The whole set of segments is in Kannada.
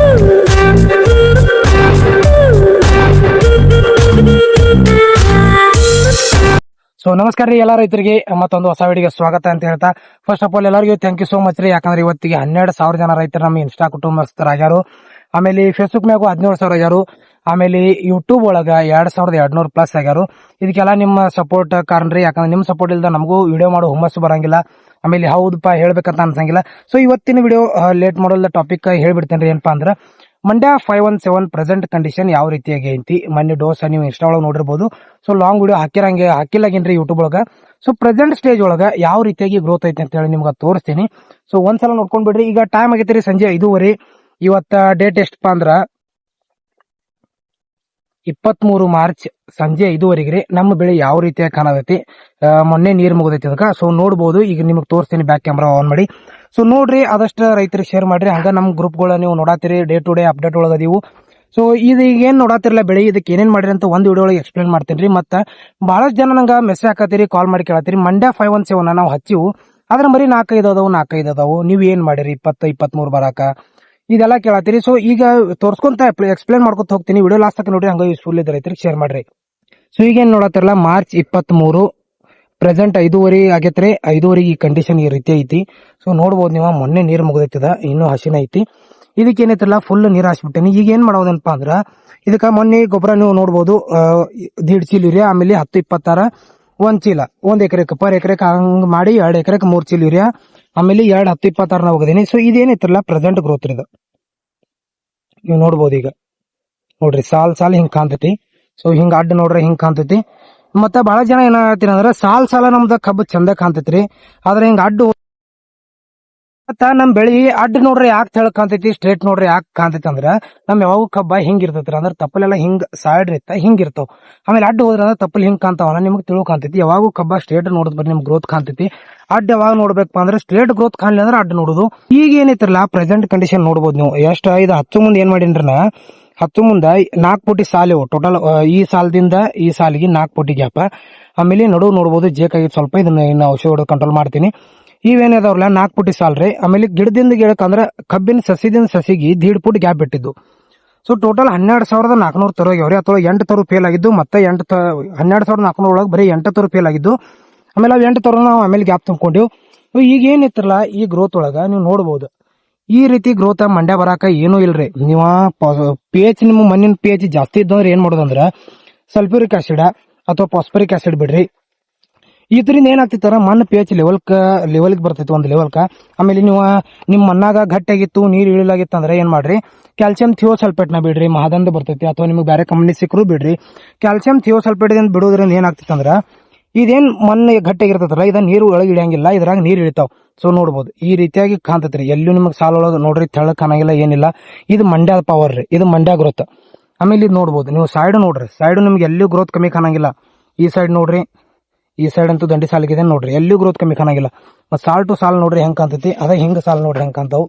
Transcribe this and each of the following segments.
ಸೊ ನಮಸ್ಕಾರ ರೀ ಎಲ್ಲ ರೈತರಿಗೆ ಮತ್ತೊಂದು ಹೊಸ ವಿಡಿಯೋಗೆ ಸ್ವಾಗತ ಅಂತ ಹೇಳ್ತಾ ಫಸ್ಟ್ ಆಫ್ ಆಲ್ ಎಲ್ಲರಿಗೂ ಥ್ಯಾಂಕ್ ಯು ಸೋ ಮಚ್ ರೀ. ಯಾಕಂದ್ರೆ ಇವತ್ತಿಗೆ 12,000 ಜನ ರೈತರು ನಮ್ಮ ಇನ್ಸ್ಟಾ ಕುಟುಂಬಸ್ಥರಾಗ್ಯಾರು. ಆಮೇಲೆ ಫೇಸ್ಬುಕ್ ಮ್ಯಾಗು 17,000 ಆಗ್ಯಾರು. ಆಮೇಲೆ ಯೂಟ್ಯೂಬ್ ಒಳಗ 2,200 ಪ್ಲಸ್ ಆಗ್ಯಾರು. ಇದಕ್ಕೆಲ್ಲ ನಿಮ್ಮ ಸಪೋರ್ಟ್ ಕಾರಣ ರೀ. ಯಾಕಂದ್ರೆ ನಿಮ್ಮ ಸಪೋರ್ಟ್ ಇಲ್ದ ನಮಗೂ ವಿಡಿಯೋ ಮಾಡೋ ಹುಮ್ಮಸ್ಸು ಬರಂಗಿಲ್ಲ. ಆಮೇಲೆ ಹೌದಪ್ಪ ಹೇಳ್ಬೇಕಂತ ಅನ್ಸಂಗಿಲ್ಲ. ಸೊ ಇವತ್ತಿನ ವಿಡಿಯೋ ಲೇಟ್ ಮಾಡೋಲ್ಲ ಟಾಪಿಕ್ ಹೇಳ್ಬಿಡ್ತೇನೆ ರೀ. ಏನಪ್ಪಾ ಅಂದ್ರೆ ಮಂಡ್ಯ 517 ಪ್ರೆಸೆಂಟ್ ಕಂಡೀಷನ್ ಯಾವ ರೀತಿಯಾಗಿ ಐತಿ ಮೊನ್ನೆ ಡೋಸ್ ನೀವು ಇನ್ಸ್ಟಾ ಒಳಗೆ ನೋಡಿರ್ಬೋದು. ಸೊ ಲಾಂಗ್ ವಿಡಿಯೋ ಹಾಕಿಲ್ಲಾಗೇನ್ರಿ ಯೂಟ್ಯೂಬ್ ಒಳಗ. ಸೊ ಪ್ರೆಸೆಂಟ್ ಸ್ಟೇಜ್ ಒಳಗ ಯಾವ ರೀತಿಯಾಗಿ ಗ್ರೋತ್ ಐತಿ ಅಂತ ಹೇಳಿ ನಿಮ್ಗೆ ತೋರಿಸ್ತೀನಿ. ಸೊ ಒಂದ್ಸಲ ನೋಡ್ಕೊಂಡ್ ಬಿಡ್ರಿ. ಈಗ ಟೈಮ್ ಆಗೈತಿ ರೀ ಸಂಜೆ 5:30. ಇವತ್ತ ಡೇಟ್ ಎಷ್ಟಪ್ಪ ಅಂದ್ರ 23 ಮಾರ್ಚ್ ಸಂಜೆ 5:30 ರೀ. ನಮ್ಮ ಬೆಳೆ ಯಾವ ರೀತಿಯಾಗಿ ಕಾಣತೈತಿ, ಮೊನ್ನೆ ನೀರ್ ಮುಗಿದೈತಿ ಅದಕ್ಕ. ಸೊ ನೋಡ್ಬೋದು, ಈಗ ನಿಮ್ಗೆ ತೋರಿಸ್ತೀನಿ. ಬ್ಯಾಕ್ ಕ್ಯಾಮ್ರಾ ಆನ್ ಮಾಡಿ. ಸೊ ನೋಡ್ರಿ, ಆದಷ್ಟು ರೈತರಿಗೆ ಶೇರ್ ಮಾಡ್ರಿ. ಹಂಗ ನಮ್ ಗ್ರೂಪ್ಗಳ ನೀವು ನೋಡಾತಿರಿ, ಡೇ ಟು ಡೇ ಅಪ್ಡೇಟ್ ಒಳಗದೀವು. ಸೊ ಇದು ಈಗ ಏನ್ ನೋಡಾತಿರಲ್ಲ ಬೆಳೆ, ಇದಕ್ಕೆ ಏನೇನ್ ಮಾಡಿರಿ ಅಂತ ಒಂದು ವಿಡಿಯೋ ಒಳಗೆ ಎಕ್ಸ್ಪ್ಲೇನ್ ಮಾಡ್ತೀನಿ ರೀ. ಮತ್ತ ಬಹಳಷ್ಟು ಜನ ನಂಗೆ ಮೆಸೇಜ್ ಹಾಕತ್ತೀರಿ, ಕಾಲ್ ಮಾಡಿ ಕೇಳತ್ತೀರಿ. ಮಂಡ್ಯ 517 ನಾವು ಹಚ್ಚಿವು, ಆದ್ರೆ ಮರಿ 4-5 ಅದಾವು. ನೀವ್ ಏನ್ ಮಾಡಿರಿ 20-23 ಬರಾಕ ಇದೆಲ್ಲ ಕೇಳತ್ತೀರಿ. ಸೊ ಈಗ ತೋರ್ಸ್ಕೊಂತ ಎಕ್ಸ್ಪ್ಲೇನ್ ಮಾಡ್ಕೊತ ಹೋಗ್ತೀನಿ. ವಿಡಿಯೋ ಲಾಸ್ಟ್ ತನಕ ನೋಡ್ರಿ, ಹಂಗ ಯೂಸ್ಫುಲ್ ಇದ್ರೆ ರೈತರಿಗೆ ಶೇರ್ ಮಾಡ್ರಿ. ಸೊ ಈಗ ಏನ್ ನೋಡತ್ತಿರಲ್ಲ, ಮಾರ್ಚ್ 23 ಪ್ರೆಸೆಂಟ್ 5:30 ಆಗೈತ್ರಿ. 5:30 ಈ ಕಂಡೀಷನ್ ಈ ರೀತಿ ಐತಿ. ಸೊ ನೋಡ್ಬೋದು ನೀವು, ಮೊನ್ನೆ ನೀರ್ ಮುಗಿದೈತದ, ಇನ್ನೂ ಹಸಿನ ಐತಿ. ಇದಕ್ಕೆ ಏನೈತಿಲ್ಲ, ಫುಲ್ ನೀರ್ ಹಾಸ್ಬಿಟ್ಟೇನಿ. ಈಗ ಏನ್ ಮಾಡೋದನಪ್ಪ ಅಂದ್ರ, ಇದಕ್ಕ ಮೊನ್ನೆ ಗೊಬ್ಬರ ನೀವು ನೋಡ್ಬೋದು, 1.5 ಚೀಲ ಯೂರಿಯಾ, ಆಮೇಲೆ 10-26 1 ಚೀಲ, 1 ಎಕರೆಕ್ ಪರ್ ಎಕರೆಕ್ ಹಂಗ್ ಮಾಡಿ 2 ಎಕರೆಕ್ 3 ಚೀಲ ಯೂರಿಯಾ, ಆಮೇಲೆ 2 10-26 ಹೋಗದೀನಿ. ಸೊ ಇದೇನೈತಿರಲ್ಲ ಪ್ರೆಸೆಂಟ್ ಗ್ರೋತ್ ಇದು ನೀವು ನೋಡ್ಬೋದು. ಈಗ ನೋಡ್ರಿ, ಸಾಲ್ ಹಿಂಗ್ ಕಾಣ್ತೈತಿ. ಸೊ ಹಿಂಗ್ ಅಡ್ಡ ನೋಡ್ರಿ ಹಿಂಗ್ ಕಾಣ್ತೈತಿ. ಮತ್ತ ಬಹಳ ಜನ ಏನ್ ಹೇಳ್ತೀನಿ ಅಂದ್ರೆ, ಸಾಲ ನಮ್ದ ಕಬ್ಬು ಚಂದ ಕಾಣ್ತೈತ್ರಿ, ಆದ್ರೆ ಹಿಂಗ್ ಅಡ್ಡು ಮತ್ತ ನಮ್ ಬೆಳಿ ಅಡ್ಡ ನೋಡ್ರಿ ಯಾಕೆ ತೆಳಗ್ ಕಾಣ್ತೈತಿ, ಸ್ಟ್ರೇಟ್ ನೋಡ್ರಿ ಯಾಕೆ ಕಾಣ್ತೈತಿ ಅಂದ್ರ, ನಮ್ ಯಾವಾಗ ಕಬ್ಬ ಹಿಂಗ್ ಇರ್ತೈತ್ರಿ. ಅಂದ್ರೆ ತಪ್ಪಲೆಲ್ಲ ಹಿಂಗ್ ಸೈಡ್ ಇರ್ತ ಹಿಂಗ್ ಇರ್ತಾವ. ಆಮೇಲೆ ಅಡ್ಡ ಹೋದ್ರ ಅಂದ್ರೆ ತಪ್ಪಲ್ ಹಿಂಗ್ ಕಾಣ್ತಾವಲ್ಲ, ನಿಮ್ಗೆ ತಿಳು ಕಾಣ್ತೈತಿ. ಯಾವಾಗೂ ಕಬ್ಬ ಸ್ಟ್ರೇಟ್ ನೋಡದ್ ಬರ್ರಿ ನಿಮ್ಗೆ ಗ್ರೋತ್ ಕಾಣ್ತೈತಿ. ಅಡ್ಡ ಯಾವಾಗ ನೋಡ್ಬೇಕಪ್ಪ ಅಂದ್ರೆ, ಸ್ಟ್ರೇಟ್ ಗ್ರೋತ್ ಕಾಣ್ಲಿ ಅಂದ್ರೆ ಅಡ್ಡ ನೋಡುದು. ಈಗ ಏನೈತಿರಲ್ಲ ಪ್ರೆಸೆಂಟ್ ಕಂಡೀಷನ್ ನೋಡ್ಬೋದು ನೀವು. ಎಷ್ಟ ಇದು ಹತ್ತು ಮುಂದೆ ಏನ್ ಮಾಡಿನ್ರಿ ನಾ, 10 ಮುಂದ 4 ಪುಟಿ ಸಾಲಿವು ಟೋಟಲ್. ಈ ಸಾಲದಿಂದ ಈ ಸಾಲಿಗೆ 4 ಪುಟಿ ಗ್ಯಾಪ್. ಆಮೇಲೆ ನಡುವು ನೋಡ್ಬೋದು ಜೇಕಾಗಿ ಸ್ವಲ್ಪ ಇದನ್ನ ಇನ್ನು ಔಷಧ ಹೊಡೆದು ಕಂಟ್ರೋಲ್ ಮಾಡ್ತೀನಿ. ಇವೇನದಾವ್ರಲ್ಲ 4 ಪುಟಿ ಸಾಲ್ರಿ. ಆಮೇಲೆ ಗಿಡದಿಂದ ಗಿಡಕ್ಕೆ ಅಂದ್ರೆ ಕಬ್ಬಿನ ಸಸಿದಿಂದ ಸಸಿಗೆ 1.5 ಫುಟ್ ಗ್ಯಾಪ್ ಬಿಟ್ಟಿದ್ದು. ಸೊ ಟೋಟಲ್ 12,400 ತರೋ ಆಗ್ಯಾವ್ರಿ. ಅಥವಾ 8 ತರು ಫೇಲ್ ಆಗಿದ್ದು, ಮತ್ತೆ 12,400 ಒಳಗೆ ಬರೀ 8 ತರು ಫೇಲ್ ಆಗಿದ್ದು. ಆಮೇಲೆ ಅವ್ 8 ತರು ನಾವು ಆಮೇಲೆ ಗ್ಯಾಪ್ ತುಂಬಿಕೊಂಡಿವ್. ಈಗ ಏನಿತ್ತಿರಲ್ಲ ಈ ಗ್ರೋತ್ ಒಳಗ ನೀವು ನೋಡ್ಬೋದು, ಈ ರೀತಿ ಗ್ರೋತ್ ಮಂಡ್ಯ ಬರಾಕ ಏನೂ ಇಲ್ರಿ. ನೀವ pH ನಿಮ್ಮ ಮಣ್ಣಿನ pH ಜಾಸ್ತಿ ಇದ್ದಂದ್ರೆ ಏನ್ ಮಾಡೋದಂದ್ರ, ಸಲ್ಫ್ಯೂರಿಕ್ ಆಸಿಡ್ ಅಥವಾ ಫಾಸ್ಫರಿಕ್ ಆಸಿಡ್ ಬಿಡ್ರಿ. ಇದರಿಂದ ಏನಾಗ್ತಿತ್ತಾರ, ಮಣ್ಣು pH ಲೆವೆಲ್ಗೆ ಬರ್ತೈತಿ, ಒಂದು ಲೆವೆಲ್ಕ. ಆಮೇಲೆ ನೀವು ನಿಮ್ ಮಣ್ಣಾಗ ಗಟ್ಟಿಯಾಗಿತ್ತು, ನೀರ್ ಇಳಿಲಾಗಿತ್ತು ಅಂದ್ರೆ ಏನ್ ಮಾಡ್ರಿ, ಕ್ಯಾಲ್ಸಿಯಂ ಥಿಯೋಸಲ್ಫೇಟ್ ನ ಬಿಡ್ರಿ. ಮಹಾದಂದ ಬರ್ತೈತಿ, ಅಥವಾ ನಿಮ್ಗೆ ಬೇರೆ ಕಂಪನಿ ಸಿಕ್ಕರು ಬಿಡ್ರಿ. ಕ್ಯಾಲ್ಸಿಯಂ ಥಿಯೋಸಲ್ಫೇಟ್ ಬಿಡೋದ್ರಿಂದ ಏನಾಗ್ತಿತ್ತಂದ್ರ, ಇದೇನ್ ಮಣ್ಣು ಗಟ್ಟಿಯಾಗಿರ್ತೈತಲ್ಲ, ಇದ ನೀರು ಒಳಗೆ ಇಳಿಯಂಗಿಲ್ಲ, ಇದ್ರಾಗ ನೀರ್ ಇಳಿತಾವ್. ಸೊ ನೋಡ್ಬೋದು ಈ ರೀತಿಯಾಗಿ ಕಾಣ್ತೈತ್ರಿ. ಎಲ್ಲೂ ನಿಮ್ಗೆ ಸಾಲ ಒಳಗೆ ನೋಡ್ರಿ ತೆಳಗ್ ಕಾಣಂಗಿಲ್ಲ, ಏನಿಲ್ಲ. ಇದು ಮಂಡ್ಯ ಪವರ್ ರೀ, ಇದು ಮಂಡ್ಯ ಗ್ರೋತ್. ಆಮೇಲೆ ಇದು ನೋಡ್ಬೋದು ನೀವು, ಸೈಡ್ ನೋಡ್ರಿ, ಸೈಡ್ ನಿಮ್ಗೆ ಎಲ್ಲೂ ಗ್ರೋತ್ ಕಮ್ಮಿ ಕಾಣಂಗಿಲ್ಲ. ಈ ಸೈಡ್ ನೋಡ್ರಿ, ಈ ಸೈಡ್ ಅಂತೂ ದಂಡಿ ಸಾಲಿಗಿದೆ ನೋಡ್ರಿ, ಎಲ್ಲೂ ಗ್ರೋತ್ ಕಮ್ಮಿ ಕಾಣಂಗಿಲ್ಲ. ಮತ್ ಸಾಲ್ ಟು ಸಾಲ್ ನೋಡ್ರಿ ಹೆಂಗ್ ಕಾಣ್ತೈತಿ, ಅದ ಹಿಂಗ ಸಾಲ್ ನೋಡ್ರಿ ಹೆಂಗ್ ಕಾಣ್ತಾವ್.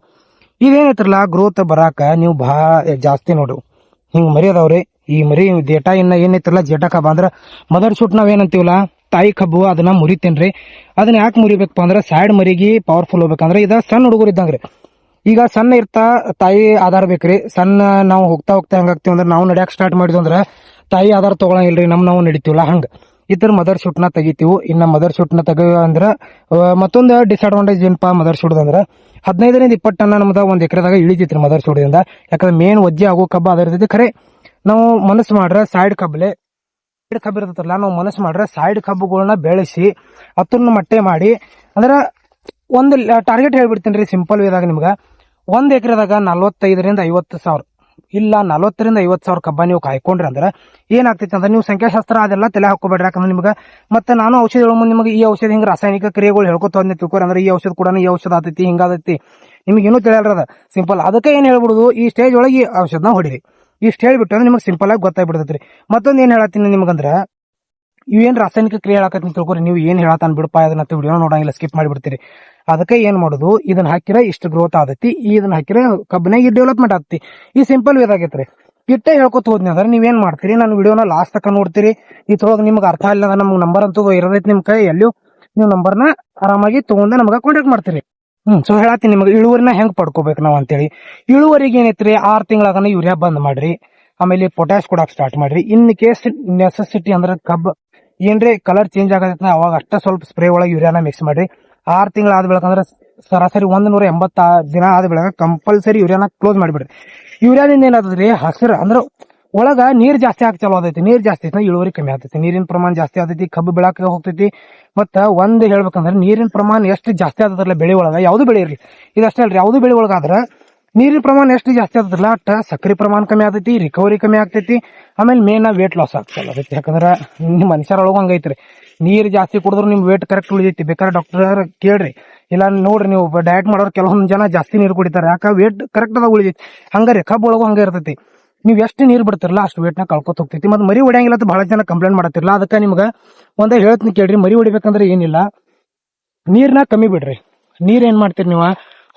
ಇದೇನೈತ್ರಲ್ಲ ಗ್ರೋತ್ ಬರಾಕ ನೀವು ಜಾಸ್ತಿ ನೋಡ್ರಿ ಹಿಂಗ್ ಮರಿ ಅದಾವ್ರಿ. ಈ ಮರಿ ಡೇಟಾ ಇನ್ನ ಏನೈತ್ರಲ್ಲ ಜೇಟಾ ಕಬ್ಬ ಅಂದ್ರ ಮದರ್ ಶೂಟ್ ನಾವ್ ಏನಂತೀವಲ್ಲ ತಾಯಿ ಕಬ್ಬು, ಅದನ್ನ ಮುರಿತೇನ್ರಿ. ಅದನ್ನ ಯಾಕೆ ಮುರಿಬೇಕಪ್ಪ ಅಂದ್ರ, ಸೈಡ್ ಮರಿಗೆ ಪವರ್ಫುಲ್ ಹೋಗ್ಬೇಕಂದ್ರ ಇದ ಸಣ್ಣ ಹುಡುಗರು ಇದ್ದಂಗ್ರಿ. ಈಗ ಸಣ್ಣ ಇರ್ತಾ ತಾಯಿ ಆಧಾರ ಬೇಕ್ರಿ. ಸಣ್ಣ ನಾವು ಹೋಗ್ತಾ ಹೆಂಗಾಗ್ತಿವಿ ಅಂದ್ರೆ, ನಾವು ನಡ್ಯಾಕ್ ಸ್ಟಾರ್ಟ್ ಮಾಡಿದ್ವಿ ಅಂದ್ರ ತಾಯಿ ಆಧಾರ ತಗೊಳಂಗಿಲ್ರಿ, ನಾವು ನಡಿತೀವಲ್ಲ ಹಂಗ. ಇದ್ರ ಮದರ್ ಶೂಟ್ ನ ತೆಗಿತೀವಿ. ಇನ್ನ ಮದರ್ ಶೂಟ್ ನ ತೆಗ ಅಂದ್ರ ಮತ್ತೊಂದು ಡಿಸ್ಅಡ್ವಾಂಟೇಜ್ ಏನಪ್ಪಾ ಮದರ್ ಶೂಟ್ ಅಂದ್ರ, 15-20 ಟನ್ ನಮ್ದ 1 ಎಕರೆದಾಗ ಇಳಿತೈತ್ರಿ ಮದರ್ ಶೂಟ್ದಿಂದ. ಯಾಕಂದ್ರೆ ಮೇನ್ ವಜ್ಜೆ ಆಗೋ ಕಬ್ಬ ಅದ ಇರ್ತೈತಿ. ಖರೆ ನಾವು ಮನಸ್ಸು ಮಾಡ್ರ ಸೈಡ್ ಕಬ್ಬಲೆ ಕಬ್ಬು ಇರ್ತೈತಲ್ಲ, ನಾವು ಮನಸ್ಸು ಮಾಡ್ರೆ ಸೈಡ್ ಕಬ್ಬುಗಳನ್ನ ಬೆಳೆಸಿ ಅದನ್ನ ಮಟ್ಟೆ ಮಾಡಿ, ಅಂದ್ರ ಒಂದು ಟಾರ್ಗೆಟ್ ಹೇಳ್ಬಿಡ್ತೀನಿ ರೀ ಸಿಂಪಲ್ ವೇದಾಗ. ನಿಮ್ಗ 1 ಎಕರೆದಾಗ 45,000-50,000 ಇಲ್ಲ 40,000-50,000 ಕಬ್ಬ ನೀವು ಕಾಯ್ಕೊಂಡ್ರಿ ಅಂದ್ರ ಏನಾಗ್ತೈತಿ ಅಂದ್ರೆ, ನೀವು ಸಂಖ್ಯಾಶಾಸ್ತ್ರ ಅದೆಲ್ಲ ತಲೆ ಹಾಕೋಬೇಡ್ರಿ. ಯಾಕಂದ್ರೆ ನಿಮ್ಗೆ ಮತ್ತೆ ನಾನು ಔಷಧ ಹೇಳೋ ಮುಂದೆ ನಿಮಗೆ ಈ ಔಷಧ ಹಿಂಗ ರಾಸಾಯನಿಕ ಕ್ರಿಯೆಗಳು ಹೇಳ್ಕೊತ ಹೋದ್ನೆ ತಿಳ್ಕೊರಿ. ಅಂದ್ರೆ ಈ ಔಷಧ ಕೂಡ ಈ ಔಷಧ ಆತೈತಿ ಹಿಂಗಾದೈತಿ, ನಿಮ್ಗೆ ಏನೂ ತಿಳಿಯಲ್ರದ ಸಿಂಪಲ್. ಅದಕ್ಕೆ ಏನ್ ಹೇಳ್ಬಿಡುದು, ಈ ಸ್ಟೇಜ್ ಒಳಗೆ ಈ ಔಷಧನ ಹೊಡಿರಿ. ಇಷ್ಟ ಹೇಳ್ಬಿಟ್ಟು ಅಂದ್ರೆ ನಿಮ್ಗೆ ಸಿಂಪಲ್ ಆಗಿ ಗೊತ್ತಾಗ್ಬಿಡ್ತೈತ್ರಿ. ಮತ್ತೊಂದು ಏನ್ ಹೇಳತ್ತೀನಿ ನಿಮ್ಗಂದ್ರ, ಇವೇನ್ ರಾಸಾಯನಿಕ ಕ್ರಿಯೆ ಹೇಳಕತ್ತೀನಿ ತಿಳ್ಕೊರಿ. ನೀವು ಏನ್ ಹೇಳತಾನ್ ಬಿಡಪ್ಪ ಅದನ್ನ ವಿಡಿಯೋ ನೋಡಂಗಿಲ್ಲ, ಸ್ಕಿಪ್ ಮಾಡಿಬಿಡ್ತೀರಿ. ಅದಕ್ಕೆ ಏನ್ ಮಾಡುದು, ಇದನ್ನ ಹಾಕಿರ ಇಷ್ಟು ಗ್ರೋತ್ ಆದೈತಿ, ಇದನ್ನ ಹಾಕಿರ ಕಬ್ಬನಾಗ ಈ ಡೆವಲಪ್ಮೆಂಟ್ ಆಗ್ತಿ. ಈ ಸಿಂಪಲ್ ವೇದಾಗೈತ್ರಿ. ಇಟ್ಟೆ ಹೇಳ್ಕೊತ ಹೋದ್ನಿ ಅಂದ್ರೆ ನೀವೇನ್ ಮಾಡ್ತೀರಿ, ನಾನು ವಿಡಿಯೋನ ಲಾಸ್ಟ್ ತಕ ನೋಡ್ತೀರಿ. ಇದ್ರೊಳಗೆ ನಿಮ್ಗೆ ಅರ್ಥ ಇಲ್ಲ, ನಮ್ಗೆ ನಂಬರ್ ಅಂತೂ ಇರೋದೈತಿ ನಿಮ್ ಕೈ, ಎಲ್ಲೂ ನೀವು ನಂಬರ್ನ ಆರಾಮಾಗಿ ತಗೊಂಡ ನಮ್ಗೆ ಕಾಂಟ್ಯಾಕ್ಟ್ ಮಾಡ್ತೀರಿ. ಸೊ ಹೇಳತ್ತೀನಿ ನಿಮಗೆ ಇಳುವರಿನ ಹೆಂಗ್ ಪಡ್ಕೋಬೇಕು ನಾವ್ ಅಂತೇಳಿ. ಇಳುವರಿಗೆ ಏನೈತ್ರಿ 6 ತಿಂಗಳಾಗನ ಯೂರಿಯಾ ಬಂದ್ ಮಾಡ್ರಿ, ಆಮೇಲೆ ಪೊಟ್ಯಾಶ್ ಕೊಡಾಕ್ ಸ್ಟಾರ್ಟ್ ಮಾಡ್ರಿ. ಇನ್ ಕೇಸ್ ನೆಸೆಸಿಟಿ ಅಂದ್ರೆ ಕಬ್ಬ್ ಏನ್ರಿ ಕಲರ್ ಚೇಂಜ್ ಆಗತ್ತ ಅವಾಗ ಅಷ್ಟ ಸ್ವಲ್ಪ ಸ್ಪ್ರೇ ಒಳಗೆ ಯೂರಿಯಾನ ಮಿಕ್ಸ್ ಮಾಡ್ರಿ. 6 ತಿಂಗಳ ಆದ ಬೆಳಕಂದ್ರೆ ಸರಾಸರಿ 180 ದಿನ ಆದ ಬೆಳಕ ಕಂಪಲ್ಸರಿ ಯೂರಿಯಾನ ಕ್ಲೋಸ್ ಮಾಡಿಬಿಡ್ರಿ. ಯೂರಿಯಾದಿಂದ ಏನಾದ್ರಿ ಹಸಿರು ಅಂದ್ರೆ ಒಳಗ ನೀರ್ ಜಾಸ್ತಿ ಆಗಿ ಚಲೋ ಆದೈತಿ. ನೀರ್ ಜಾಸ್ತಿ ಐತಿ ಇಳುವರಿ ಕಮ್ಮಿ ಆಗ್ತೈತಿ, ನೀರಿನ ಪ್ರಮಾಣ ಜಾಸ್ತಿ ಆದೈತಿ, ಕಬ್ಬು ಬೆಳಕ ಹೋಗ್ತೈತಿ. ಮತ್ತ ಒಂದ್ ಹೇಳ್ಬೇಕಂದ್ರೆ ನೀರಿನ ಪ್ರಮಾಣ ಎಷ್ಟು ಜಾಸ್ತಿ ಆದದ್ರಲ್ಲ ಬೆಳೆ ಒಳಗ ಯಾವ್ದು ಬೆಳೆ ಇರ್ಲಿ, ಇದಷ್ಟೇ ಅಲ್ರಿ, ಯಾವ್ದು ಬೆಳೆ ಒಳಗಾದ್ರ ನೀರಿನ ಪ್ರಮಾಣ ಎಷ್ಟು ಜಾಸ್ತಿ ಆದದ್ರಲ್ಲ ಅಷ್ಟ ಸಕ್ಕರೆ ಪ್ರಮಾಣ ಕಮ್ಮಿ ಆಗ್ತೈತಿ, ರಿಕವರಿ ಕಮ್ಮಿ ಆಗ್ತೈತಿ, ಆಮೇಲೆ ಮೇನ್ ವೇಟ್ ಲಾಸ್ ಆಗ್ತಲ್ಲ. ಯಾಕಂದ್ರ ಮನುಷ್ಯರೊಳಗ ಹಂಗೈತ್ರಿ, ನೀರ್ ಜಾಸ್ತಿ ಕುಡಿದ್ರು ನಿಮ್ ವೇಟ್ ಕರೆಕ್ಟ್ ಉಳಿದೈತಿ. ಬೇಕಾದ್ರೆ ಡಾಕ್ಟರ್ ಕೇಳ್ರಿ, ಇಲ್ಲ ನೋಡ್ರಿ ನೀವು ಡಯಟ್ ಮಾಡೋರು ಕೆಲವೊಂದ್ ಜನ ಜಾಸ್ತಿ ನೀರು ಕುಡಿತಾರೆ, ಯಾಕ ವೇಟ್ ಕರೆಕ್ಟ್ ಅದ ಉಳಿದೈತಿ. ಹಂಗಾರಿ ಕಬ್ಬು ಒಳಗೂ ಹಂಗ ಇರ್ತೈತಿ, ನೀವ್ ಎಷ್ಟು ನೀರ್ ಬಿಡ್ತಿರಲ್ಲ ಅಷ್ಟು ವೇಟ್ ನ ಕಳ್ಕೊತ ಹೋಗ್ತೈತಿ. ಮತ್ ಮರಿ ಹೊಡೆಯಂಗಿಲ್ಲ ಅಂತ ಬಹಳ ಜನ ಕಂಪ್ಲೇಂಟ್ ಮಾಡತ್ತಿರಲ್ಲ. ಅದಕ್ಕೆ ನಿಮ್ಗ ಒಂದ ಹೇಳ್ತೀನಿ ಕೇಳ್ರಿ, ಮರಿ ಹೊಡಿಬೇಕಂದ್ರೆ ಏನಿಲ್ಲ, ನೀರ್ನ ಕಮ್ಮಿ ಬಿಡ್ರಿ. ನೀರ್ ಏನ್ ಮಾಡ್ತೀರಿ ನೀವು,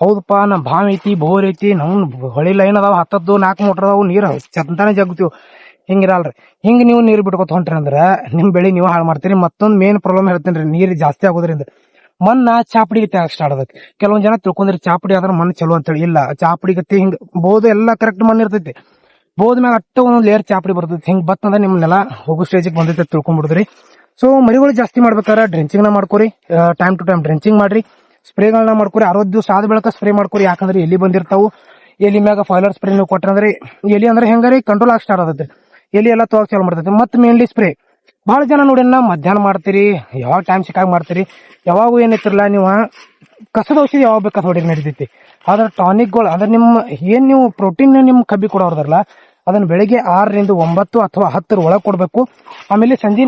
ಹೌದಪ್ಪ ನಮ್ ಬಾವಿ ಐತಿ, ಬೋರ್ ಐತಿ, ನಮ್ ಹೊಳಿ ಲೈನ್ ಅದಾವ, 10 4 ಮೋಟರ್ ಅದಾವು, ನೀರ್ ಚಂತಾನೆ ಜಗ್ತೀವಿ, ಹಿಂಗಿರಲ್ರಿ. ಹಿಂಗ್ ನೀವು ನೀರ್ ಬಿಟ್ಕೊತ ಹೊಂಟ್ರಿ ಅಂದ್ರ ನಿಮ್ ಬೆಳಿ ನೀವು ಹಾಳು ಮಾಡ್ತೀರಿ. ಮತ್ತೊಂದ್ ಮೇನ್ ಪ್ರಾಬ್ಲಮ್ ಹೇಳ್ತೇನ್ರಿ, ನೀರ್ ಜಾಸ್ತಿ ಆಗೋದ್ರಿಂದ ಮಣ್ಣ ಚಾಪಡಿಗೆ ಸ್ಟಾರ್ಟ್ ಆಗತ್ತೆ. ಕೆಲವೊಂದ್ ಜನ ತಿಳ್ಕೊಂಡ್ರಿ ಚಾಪಡಿ ಆದ್ರೆ ಮಣ್ಣು ಚಲೋ ಅಂತೇಳಿ. ಇಲ್ಲ, ಚಾಪಡಿ ಗತಿ ಹಿಂಗ್ ಬೋದು ಎಲ್ಲಾ ಕರೆಕ್ಟ್ ಮಣ್ಣು ಇರ್ತೈತಿ, ಬೋದ್ ಮ್ಯಾಗ ಅಟ್ಟ ಒಂದೊಂದ್ ಲೇಯರ್ ಚಾಪಡಿ ಬರ್ತೈತಿ. ಹಿಂಗ್ ಬತ್ತಂದ್ರೆ ನಿಮ್ನೆಲ್ಲ ಹೋಗೋ ಸ್ಟೇಜಿಗೆ ಬಂದೈತೆ ತಿಳ್ಕೊಂಡ್ಬಿಡುದ್ರಿ. ಸೊ ಮರಿಗಳು ಜಾಸ್ತಿ ಮಾಡ್ಬೇಕಾದ್ರೆ ಡ್ರೆಂಚಿಂಗ್ ನ ಮಾಡ್ಕೊರಿ, ಟೈಮ್ ಟು ಟೈಮ್ ಡ್ರೆಂಚಿಂಗ್ ಮಾಡ್ರಿ, ಸ್ಪ್ರೇಗಳನ್ನ ಮಾಡ್ಕೊರಿ. 60 ದಿವಸ ಆದ ಬೆಳಕ ಸ್ಪ್ರೇ ಮಾಡ್ಕೊರಿ. ಯಾಕಂದ್ರೆ ಎಲಿ ಬಂದಿರ್ತಾವು, ಎಲಿ ಮ್ಯಾಗ ಫಾಯ್ಲರ್ ಸ್ಪ್ರೇ ನೀವು ಕೊಟ್ರಂದ್ರೆ ಎಲಿ ಅಂದ್ರೆ ಹೆಂಗಾರಿ ಕಂಟ್ರೋಲ್ ಆಗಿ ಸ್ಟಾರ್ಟ್ ಆಗತ್ತೆ, ಎಲಿ ಎಲ್ಲ ತೋಗ ಚಾಲು ಮಾಡ್ತೈತಿ. ಮತ್ ಮೇನ್ಲಿ ಸ್ಪ್ರೇ ಬಹಳ ಜನ ನೋಡಿ ಮಧ್ಯಾಹ್ನ ಮಾಡ್ತೀರಿ, ಯಾವಾಗ ಟೈಮ್ ಸಿಕ್ಕಾಗ ಮಾಡ್ತೀರಿ. ಯಾವಾಗೂ ಏನೈತಿರಲ್ಲ ನೀವು ಕಸದ ಔಷಧಿ ಯಾವಾಗ ಬೇಕಾದ ಹೊಡಿ ನಡಿತೈತಿ. ಆದ್ರೆ ಟಾನಿಕ್ಗಳು ಅಂದ್ರೆ ನಿಮ್ಮ ಏನ್ ನೀವು ಪ್ರೋಟೀನ್ ನಿಮ್ ಕಬ್ಬಿ ಕೊಡೋರ್ದಾರಲ್ಲ ಅದನ್ನ ಬೆಳಿಗ್ಗೆ 6 ರಿಂದ 9 ಅಥವಾ 10 ಒಳಗೆ ಕೊಡ್ಬೇಕು. ಆಮೇಲೆ ಸಂಜೆ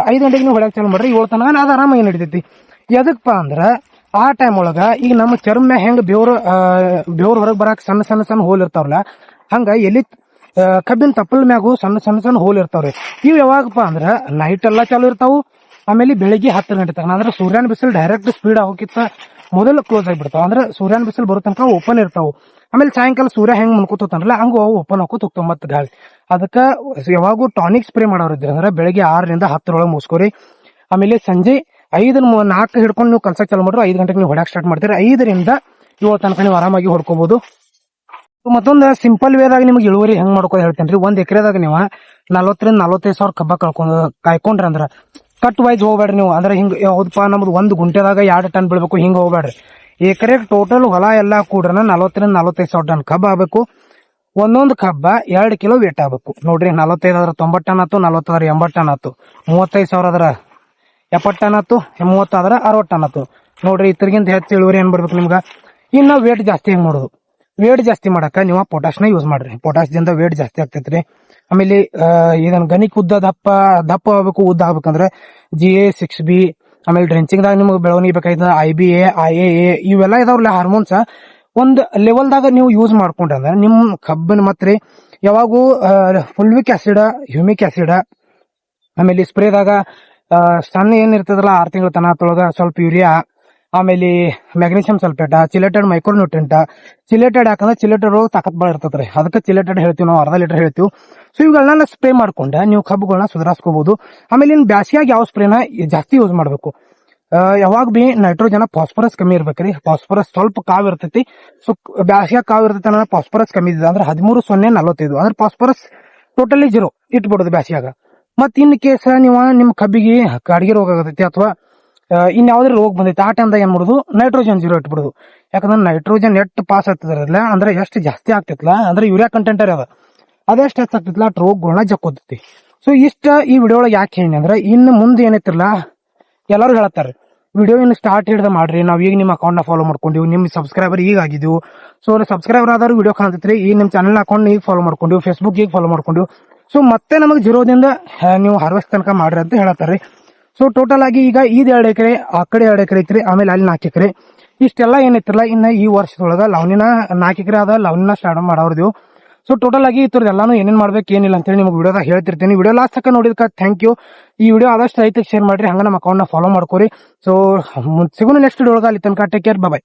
5 ಗಂಟೆಗೆ ನೀವು ಹೊಡಕ್ ಚಾಲು ಮಾಡ್ರಿ, 7 ತನಕ ಅದು ಆರಾಮಾಗಿ ನಡಿತೈತಿ. ಎದಕ್ಕಪ್ಪ ಅಂದ್ರ ಆ ಟೈಮ್ ಒಳಗ ಈಗ ನಮ್ಮ ಚರ್ಮ ಹೆಂಗ್ ಬೆವ್ರ ಹೊರಗೆ ಬರಾಕ್ ಸಣ್ಣ ಸಣ್ಣ ಸಣ್ಣ ಹೋಲ್ ಇರ್ತಾವಲ್ಲ, ಹಂಗ ಎಲ್ಲಿ ಕಬ್ಬಿನ ತಪ್ಪಲ್ ಮ್ಯಾಗು ಸಣ್ಣ ಸಣ್ಣ ಸಣ್ಣ ಹೋಲ್ ಇರ್ತಾವ್ರಿ. ಇವ್ ಯಾವಾಗಪ್ಪ ಅಂದ್ರ ನೈಟ್ ಎಲ್ಲಾ ಚಾಲು ಇರ್ತಾವು, ಆಮೇಲೆ ಬೆಳಿಗ್ಗೆ 10 ಗಂಟೆ ತನಕ. ಅಂದ್ರೆ ಸೂರ್ಯನ ಬಿಸಿಲು ಡೈರೆಕ್ಟ್ ಸ್ಪೀಡ್ ಆಗೋಕ್ಕಿಂತ ಮೊದಲು ಕ್ಲೋಸ್ ಆಗಿಬಿಡ್ತಾವ. ಅಂದ್ರೆ ಸೂರ್ಯನ ಬಿಸಿಲು ಬರೋ ತನಕ ಓಪನ್ ಇರ್ತಾವು. ಆಮೇಲೆ ಸಾಯಂಕಾಲ ಸೂರ್ಯ ಹೆಂಗ್ ಮುನ್ಕೋತಾನಲ್ಲ ಹಂಗ ಅವು ಓಪನ್ ಹಾಕೋತ ಹೋಗ್ತಾವ ಮತ್ ಗಾಳಿ. ಅದಕ್ಕ ಯಾವಾಗೂ ಟಾನಿಕ್ ಸ್ಪ್ರೇ ಮಾಡೋರಿದ್ರೆ ಅಂದ್ರೆ ಬೆಳಿಗ್ಗೆ 6 ರಿಂದ 10 ಒಳಗೆ ಮುಗಿಸ್ಕೋರಿ. ಆಮೇಲೆ ಸಂಜೆ 4 ಹಿಡ್ಕೊಂಡು ನೀವು ಕಲ್ಸಕ್ ಚಾಲು ಮಾಡ್ರಿ, 5 ಗಂಟೆಗೆ ನೀವು ಹೊಡ್ಯಾಕ್ ಸ್ಟಾರ್ಟ್ ಮಾಡ್ತೀರಿ. 5 ರಿಂದ 7 ತನಕ ನೀವು ಆರಾಮಾಗಿ ಹೊಡ್ಕೋಬಹುದು. ಮತ್ತೊಂದು ಸಿಂಪಲ್ ವೇದಾಗ ನಿಮ್ಗೆ ಇಳುವರಿ ಹೆಂಗ್ ಮಾಡ್ಕೋದು ಹೇಳ್ತೇನ್ರಿ. 1 ಎಕರೆದಾಗ ನೀವು 40 ರಿಂದ 45 ಸಾವಿರ ಕಬ್ಬ ಕಾಯ್ಕೊಂಡ್ರಿ ಅಂದ್ರ ಕಟ್ ವೈಸ್ ಹೋಗ್ಬೇಡ್ರಿ ನೀವು. ಅಂದ್ರೆ ಹಿಂಗ್ ಹೌದಪ್ಪ ನಮ್ದು 1 ಗುಂಟೆದಾಗ 2 ಟನ್ ಬೀಳ್ಬೇಕು ಹಿಂಗ್ ಹೋಗ್ಬೇಡ್ರಿ. ಎಕರೆ ಟೋಟಲ್ ಹೊಲ ಎಲ್ಲಾ ಕೂಡ್ರನ 40 ರಿಂದ 45 ಸಾವಿರ ಟನ್ ಕಬ್ಬ ಆಗ್ಬೇಕು. ಒಂದೊಂದು ಕಬ್ಬ 2 ಕಿಲೋ ವೇಟ್ ಆಗ್ಬೇಕು ನೋಡ್ರಿ. 45 ಆದ್ರ 90 ಟನ್ ಆತು, 40 ಆದ್ರ 80 ಟನ್ ಆತು, 35 ಸಾವಿರ ಆದ್ರ 70 ಟನ್ ಆತು, 30 ಆದ್ರ 60 ಟನ್ ಆತು ನೋಡ್ರಿ. ಇದ್ರಗಿಂತ ಹೆಚ್ಚು ಇಳುವರಿ ಏನ್ ಬರ್ಬೇಕು ನಿಮ್ಗ. ಇನ್ನ ವೇಟ್ ಜಾಸ್ತಿ ಹೆಂಗ್ ಮಾಡೋದು, ವೇಟ್ ಜಾಸ್ತಿ ಮಾಡಕ ನೀವು ಪೊಟ್ಯಾಶ್ ನ ಯೂಸ್ ಮಾಡ್ರಿ. ಪೊಟ್ಯಾಶ್ ದಿಂದ ವೇಟ್ ಜಾಸ್ತಿ ಆಗ್ತೈತ್ರಿ. ಆಮೇಲೆ ಇದನ್ನ ಗಣಿಕ್ ಉದ್ದ ದಪ್ಪ ಆಗ್ಬೇಕು, ಉದ್ದ ಆಗ್ಬೇಕಂದ್ರೆ GA6B. ಆಮೇಲೆ ಡ್ರೆಂಚಿಂಗ್ ದಾಗ ನಿಮ್ಗೆ ಬೆಳವಣಿಗೆ ಬೇಕಾಯ್ತದ IBA IAA ಇವೆಲ್ಲ ಇದಾವ್ರಲ್ಲ ಹಾರ್ಮೋನ್ಸ್. ಒಂದ್ ಲೆವೆಲ್ದಾಗ ನೀವು ಯೂಸ್ ಮಾಡ್ಕೊಂಡ್ರೆ ಅಂದ್ರೆ ನಿಮ್ ಕಬ್ಬಿನ ಮತ್ರಿ ಯಾವಾಗೂ ಫುಲ್ವಿಕ್ ಆಸಿಡ್, ಹ್ಯೂಮಿಕ್ ಆಸಿಡ್, ಆಮೇಲೆ ಸ್ಪ್ರೇದಾಗ ಸಣ್ಣ ಏನ್ ಇರ್ತದಲ್ಲ 6 ತಿಂಗಳ ತನಕ ಸ್ವಲ್ಪ ಯೂರಿಯಾ, ಆಮೇಲೆ magnesium sulphate, chelated micronutrient. Chelated ಯಾಕಂದ್ರೆ ಚಿಲೇಟೆಡ್ ತಾಕತ್ ಬಾಳ ಇರ್ತದ್ರಿ, ಅದಕ್ಕೆ ಚಿಲೇಟೆಡ್ ಹೇಳ್ತೀವಿ ನಾವು, ಅರ್ಧ ಲೀಟರ್ ಹೇಳ್ತೀವಿ. ಸೊ ಇವುಗಳನ್ನ ಸ್ಪ್ರೇ ಮಾಡ್ಕೊಂಡ ನೀವು ಕಬ್ಬುಗಳನ್ನ ಸುಧಾರಿಸ್ಕೋಬಹುದು. ಆಮೇಲೆ ಇನ್ ಬ್ಯಾಸಿಯಾಗಿ ಯಾವ ಸ್ಪ್ರೇನ ಜಾಸ್ತಿ ಯೂಸ್ ಮಾಡ್ಬೇಕು, ಯಾವಾಗ ಬಿ ನೈಟ್ರೋಜನ್ ಫಾಸ್ಫರಸ್ ಕಮ್ಮಿ ಇರ್ಬೇಕ್ರಿ. ಫಾಸ್ಫರಸ್ ಸ್ವಲ್ಪ ಕಾವ್ ಇರ್ತೈತಿ. ಸೊ ಬ್ಯಾಸಿಯಾಗ ಕಾವ್ ಇರ್ತೈತಿ ಅಂದ್ರೆ ಫಾಸ್ಫರಸ್ ಕಮ್ಮಿ ಇದೆ ಅಂದ್ರೆ 13-0-45 ಅಂದ್ರೆ ಫಾಸ್ಫರಸ್ ಟೋಟಲಿ 0 ಇಟ್ಬಿಡೋದು ಬ್ಯಾಸಿಯಾಗ. ಮತ್ ಇನ್ ಕೇಸ್ ನೀವು ನಿಮ್ ಕಬ್ಬಿಗೆ ಕಾಡಿಗೆ ರೋಗ ಆಗತೈತಿ ಅಥವಾ ಇನ್ಯಾವ್ದ್ರ ರೋಗ ಬಂದೈತಿ, ಆ ಟೈಮ್ದಾಗ ಏನ್ ಮಾಡೋದು, ನೈಟ್ರೋಜನ್ 0 ಇಟ್ಬಿಡುದು. ಯಾಕಂದ್ರೆ ನೈಟ್ರೋಜನ್ ಎಷ್ಟು ಪಾಸ್ ಆಗ್ತದ್ರಲ್ಲ ಅಂದ್ರೆ ಎಷ್ಟು ಜಾಸ್ತಿ ಆಗ್ತೈತ್ಲಾ ಅಂದ್ರೆ ಯೂರಿಯಾ ಕಂಟೆಂಟ್ ಅದೆಷ್ಟು ಹೆಚ್ಚಾಗ್ತೈತ್ಲ ಅಟ್ ರೋಗಗಳನ್ನ ಜಕ್ಕೋತೈತಿ. ಸೊ ಇಷ್ಟ ಈ ವಿಡಿಯೋ ಒಳಗೆ ಯಾಕೆ ಹೇಳಿ ಅಂದ್ರೆ ಇನ್ನು ಮುಂದೆ ಏನೈತಿರಲ್ಲ ಎಲ್ಲರೂ ಹೇಳ್ತಾರೆ ವಿಡಿಯೋ ಇನ್ನು ಸ್ಟಾರ್ಟ್ ಹಿಡ್ದ ಮಾಡ್ರಿ, ನಾವ್ ಈಗ ನಿಮ್ಮ ಅಕೌಂಟ್ ನ ಫಾಲೋ ಮಾಡ್ಕೊಂಡಿವಿ, ನಿಮ್ ಸಬ್ಸ್ಕ್ರೈಬರ್ ಈಗ ಆಗಿದ್ವು. ಸೊ ಸಬ್ಸ್ಕ್ರೈಬರ್ ಆದವ್ರು ವಿಡಿಯೋ ಕಾಣ್ತೈತ್ರಿ, ಈಗ ನಿಮ್ ಚಾನಲ್ ಅಕೌಂಟ್ ಈಗ ಫಾಲೋ ಮಾಡ್ಕೊಂಡಿವಿ, ಫೇಸ್ಬುಕ್ ಈಗ ಫಾಲೋ ಮಾಡ್ಕೊಂಡಿವಿ. ಸೊ ಮತ್ತೆ ನಮಗೆ 0ದಿಂದ ನೀವು ಹಾರ್ವೆಸ್ಟ್ ತನಕ ಮಾಡ್ರಿ ಅಂತ ಹೇಳ್ತಾರ್ರಿ. ಸೊ ಟೋಟಲ್ ಆಗಿ ಈಗ 2 ಎಕರೆ, ಆ ಕಡೆ 2 ಎಕರೆ ಐತ್ರಿ, ಆಮೇಲೆ ಅಲ್ಲಿ 4 ಎಕರೆ. ಇಷ್ಟೆಲ್ಲ ಏನೈತಿರಲ್ಲ ಇನ್ನ ಈ ವರ್ಷದೊಳಗ ಲವನಿನ 4 ಎಕರೆ ಆದ ಲವನಿನ ಸ್ಟಾರ್ಟ್ ಮಾಡೋರ್ದೇವು. ಸೊ ಟೋಟಲ್ ಆಗಿ ಇತರದೆಲ್ಲಾನು ಏನೇನ್ ಮಾಡ್ಬೇಕು ಏನಿಲ್ಲ ಅಂತೇಳಿ ನಿಮ್ಗೆ ವಿಡಿಯೋದಾಗ ಹೇಳ್ತಿರ್ತೀನಿ. ವಿಡಿಯೋ ಲಾಸ್ಟ್ ತನಕ ನೋಡಿದ್ಕ ಥ್ಯಾಂಕ್ ಯು. ಈ ವಿಡಿಯೋ ಆದಷ್ಟು ರೈತರಿಗೆ ಶೇರ್ ಮಾಡ್ರಿ, ಹಂಗ ನಮ್ಮ ಅಕೌಂಟ್ ನ ಫಾಲೋ ಮಾಡ್ಕೋರಿ. ಸೊ ಸಿಗೋಣ ನೆಕ್ಸ್ಟ್ ವಿಡಿಯೋ ಒಳಗ. ಅಲ್ಲಿ ತನಕ ಟೇಕ್ ಕೇರ್, ಬಾಯ್.